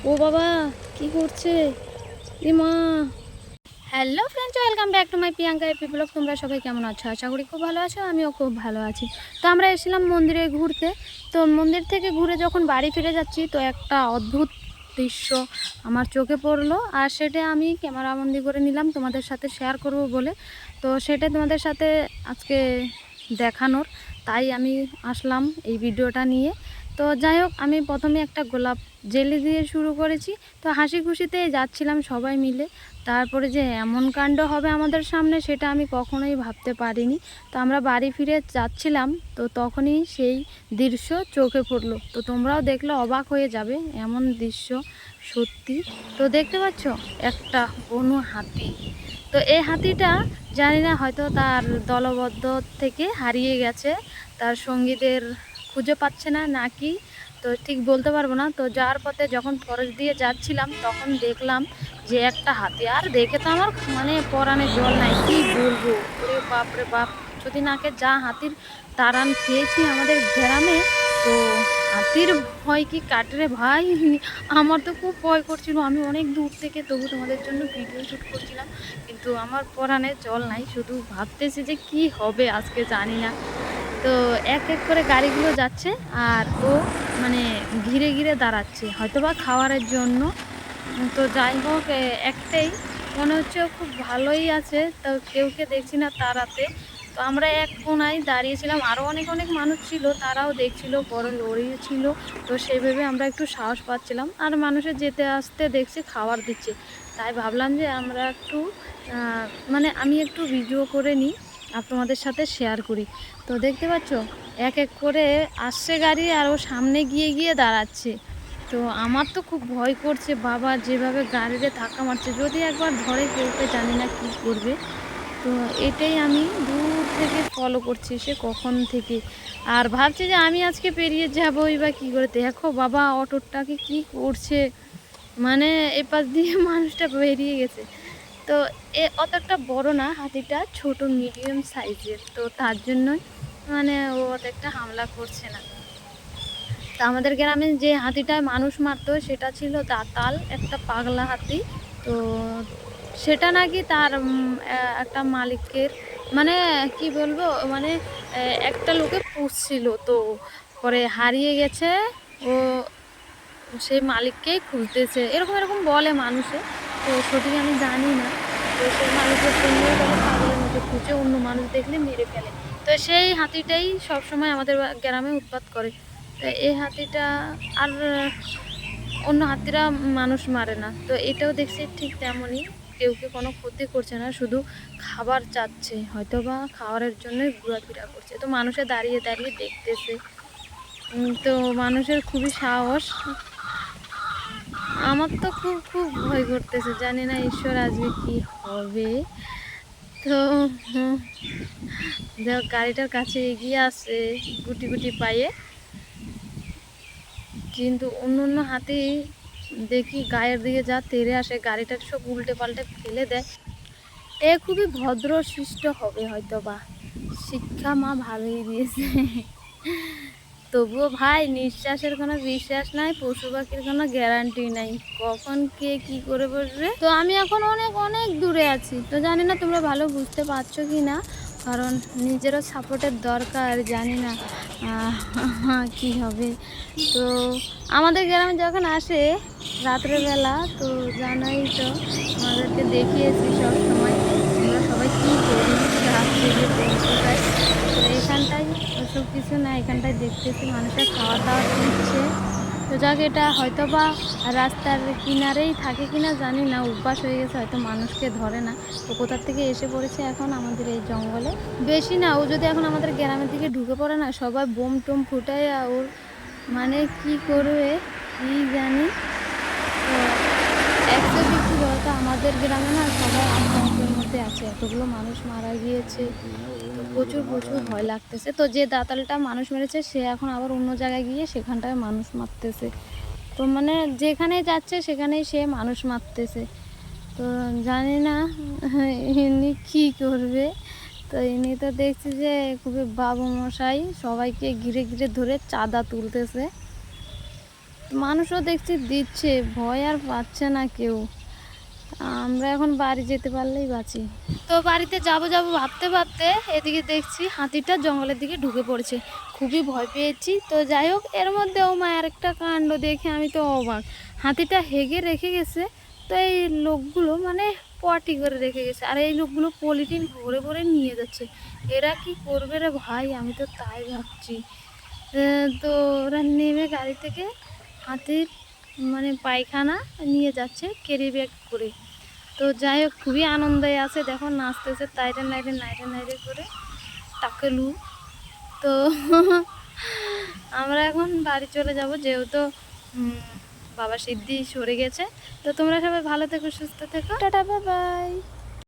ও বাবা, কি করছে? ইমা! Hello friends, welcome back to my Priyanka AP blog. তোমরা সবাই কেমন আছো? আশা করি খুব ভালো আছো। আমিও খুব ভালো আছি। তো আমরা এসেছিলাম মন্দিরে ঘুরতে। তো মন্দির থেকে ঘুরে যখন বাড়ি ফিরে যাচ্ছি, তো একটা অদ্ভুত দৃশ্য আমার চোখে পড়লো, আর সেটা আমি ক্যামেরাবন্দি করে নিলাম তোমাদের সাথে শেয়ার করব বলে। তো সেটা তোমাদের সাথে আজকে দেখানোর, তাই আমি আসলাম এই ভিডিওটা নিয়ে। তো যাই হোক, আমি প্রথমে একটা গোলাপ জেলি দিয়ে শুরু করেছি। তো হাসি খুশিতেই যাচ্ছিলাম সবাই মিলে। তারপরে যে এমন কাণ্ড হবে আমাদের সামনে, সেটা আমি কখনোই ভাবতে পারিনি। তো আমরা বাড়ি ফিরে যাচ্ছিলাম, তো তখনই সেই দৃশ্য চোখে পড়লো। তো তোমরাও দেখলে অবাক হয়ে যাবে, এমন দৃশ্য সত্যি। তো দেখতে পাচ্ছ একটা বন্য হাতি। তো এই হাতিটা জানি না, হয়তো তার দলবদ্ধ থেকে হারিয়ে গেছে, তার সঙ্গীদের খুঁজে পাচ্ছে না নাকি, তো ঠিক বলতে পারবো না। তো যাওয়ার পথে যখন ফরেস্ট দিয়ে যাচ্ছিলাম, তখন দেখলাম যে একটা হাতি, আর দেখে তো আমার মানে পরাণে জল নাই, কি বলবো। ওরে বাপ রে বাপ, কিছুদিন আগে যা হাতির তাড়ান খেয়েছি আমাদের গ্রামে, তো হাতির ভয় কি কাটে রে ভাই। আমার তো খুব ভয় করছিল। আমি অনেক দূর থেকে তবু তোমাদের জন্য ভিডিও শ্যুট করছিলাম, কিন্তু আমার পরাণে জল নাই। শুধু ভাবতেছি যে কি হবে আজকে, জানি না। তো এক এক করে গাড়িগুলো যাচ্ছে, আর ও মানে ঘিরে ঘিরে দাঁড়াচ্ছে, হয়তোবা খাওয়ারের জন্য। তো যাই হোক, একটাই মনে হচ্ছে ও খুব ভালোই আছে। তো কেউকে দেখছি না তাড়াতে। তো আমরা এক কোনায় দাঁড়িয়েছিলাম, আরও অনেক অনেক মানুষ ছিল, তারাও দেখছিল, বড় লরি ছিল। তো সেভাবে আমরা একটু সাহস পাচ্ছিলাম, আর মানুষের যেতে আসতে দেখছি খাবার দিচ্ছে, তাই ভাবলাম যে আমরা একটু মানে আমি একটু ভিডিও করে নিই আর তোমাদের সাথে শেয়ার করি। তো দেখতে পাচ্ছ এক এক করে আসছে গাড়ি, আর ও সামনে গিয়ে গিয়ে দাঁড়াচ্ছে। তো আমার তো খুব ভয় করছে বাবা, যেভাবে গাড়িতে ধাক্কা মারছে, যদি একবার ধরে কেউকে, জানি না কি করবে। তো এটাই আমি দূর থেকে ফলো করছি সে কখন থেকে, আর ভাবছি যে আমি আজকে পেরিয়ে যাবোই বা কী করে। দেখো বাবা, অটোটাকে কি করছে, মানে এপাশ দিয়ে মানুষটা বেরিয়ে গেছে। তো অতটা বড় না হাতিটা, ছোট মিডিয়াম সাইজের, তো তার জন্যই মানে ও অতটা হামলা করছে না। তা আমাদের গ্রামে যে হাতিটায় মানুষ মারতো, সেটা ছিল দাতাল, একটা পাগলা হাতি। তো সেটা নাকি তার একটা মালিকের, মানে কি বলবো, মানে একটা লোকে পুষছিল, তো পরে হারিয়ে গেছে। ও সেই মালিককেই খুঁজতেছে, এরকম এরকম বলে মানুষে। তো সঠিক আমি জানি না। তো সেই মালিকের জন্যই বলে পাগলের মতো খুঁজে, অন্য মানুষ দেখলে মেরে ফেলে। তো সেই হাতিটাই সবসময় আমাদের গ্রামে উৎপাত করে। তো এই হাতিটা আর অন্য হাতিরা মানুষ মারে না। তো এটাও দেখছি ঠিক তেমনই, কেউকে কোনো ক্ষতি করছে না, শুধু খাবার চাচ্ছে, হয়তো বা খাবারের জন্যই ঘোরাফেরা করছে। তো মানুষে দাঁড়িয়ে দাঁড়িয়ে দেখতেছে। তো মানুষের খুবই সাহস। আমার তো খুব খুব ভয় করতেছে, জানি না ঈশ্বর আজকে কি হবে। তো দেখ গাড়িটার কাছে এগিয়ে আসে গুটি গুটি পায়ে, কিন্তু অন্য অন্য হাতি দেখি গায়ের দিকে যা তেড়ে আসে, গাড়িটা সব উল্টে পাল্টে ফেলে দেয়। এ খুবই ভদ্র শিষ্ট হবে হয়তো বা, শিক্ষা মা ভালোই দিয়েছে। তবুও ভাই, নিঃশ্বাসের কোনো বিশ্বাস নাই, পশু পাখির কোনো গ্যারান্টি নাই, কখন কে কি করে বসবে। তো আমি এখন অনেক অনেক দূরে আছি, তো জানি না তোমরা ভালো বুঝতে পারছো কি না, কারণ নিজেরও সাপোর্টের দরকার, জানি না কি হবে। তো আমাদের গ্রামে যখন আসে রাত্রেবেলা, তো জানোই তো, আমাদেরকে দেখিয়েছি সব সময় আমরা সবাই কী করি রাত্রে যে পৌঁছে যায়। তো এখানটায় ওসব কিছু না, এখানটায় দেখতেছি মানুষের খাওয়া দাওয়া দিচ্ছে। তো যাক, এটা হয়তো বা রাস্তার কিনারেই থাকে কিনা জানি না, অভ্যাস হয়ে গেছে, হয়তো মানুষকে ধরে না। তো কোথার থেকে এসে পড়েছে এখন আমাদের এই জঙ্গলে। বেশি না, ও যদি এখন আমাদের গ্রামের দিকে ঢুকে পড়ে না, সবাই বোম টোম ফুটায় ওর মানে কি করবে কি জানি। তো অ্যাকচুয়ালি কী বলতো, আমাদের গ্রামে না সবাই আতঙ্কের মধ্যে আছে, এতগুলো মানুষ মারা গিয়েছে। তো প্রচুর প্রচুর ভয় লাগতেছে। তো যে দাতালটা মানুষ মেরেছে, সে এখন আবার অন্য জায়গায় গিয়ে সেখানটায় মানুষ মারতেছে। তো মানে যেখানে যাচ্ছে সেখানেই সে মানুষ মারতেছে। তো জানি না ইনি কী করবে। তো ইনি তো দেখছি যে খুবই বাবু মশাই, সবাইকে ঘিরে ঘিরে ধরে চাঁদা তুলতেছে। মানুষও দেখছি দিচ্ছে, ভয় আর পাচ্ছে না কেউ। আমরা এখন বাড়ি যেতে পারলেই বাঁচি। তো বাড়িতে যাব যাব ভাবতে ভাবতে এদিকে দেখছি হাতিটা জঙ্গলের দিকে ঢুকে পড়েছে। খুবই ভয় পেয়েছি। তো যাই হোক, এর মধ্যেও মায়ের একটা কাণ্ড দেখে আমি তো অবাক। হাতিটা হেগে রেখে গেছে, তো এই লোকগুলো মানে পটি করে রেখে গেছে, আর এই লোকগুলো পলিথিন ভরে ভরে নিয়ে যাচ্ছে। এরা কি করবে রে ভাই, আমি তো তাই ভাবছি। তো ওরা নেমে গাড়ি থেকে হাতির মানে পায়খানা নিয়ে যাচ্ছে ক্যারি ব্যাগ করে। তো যাই হোক, খুবই আনন্দে আছে, দেখো নাচতেছে তাইরে নাইরে নাইরে নাইরে করে টাকেলু। তো আমরা এখন বাড়ি চলে যাব, যেহেতু বাবা সিদ্ধি সরে গেছে। তো তোমরা সবাই ভালো থেকো, সুস্থ থেকো, টাটা, বাই বাই।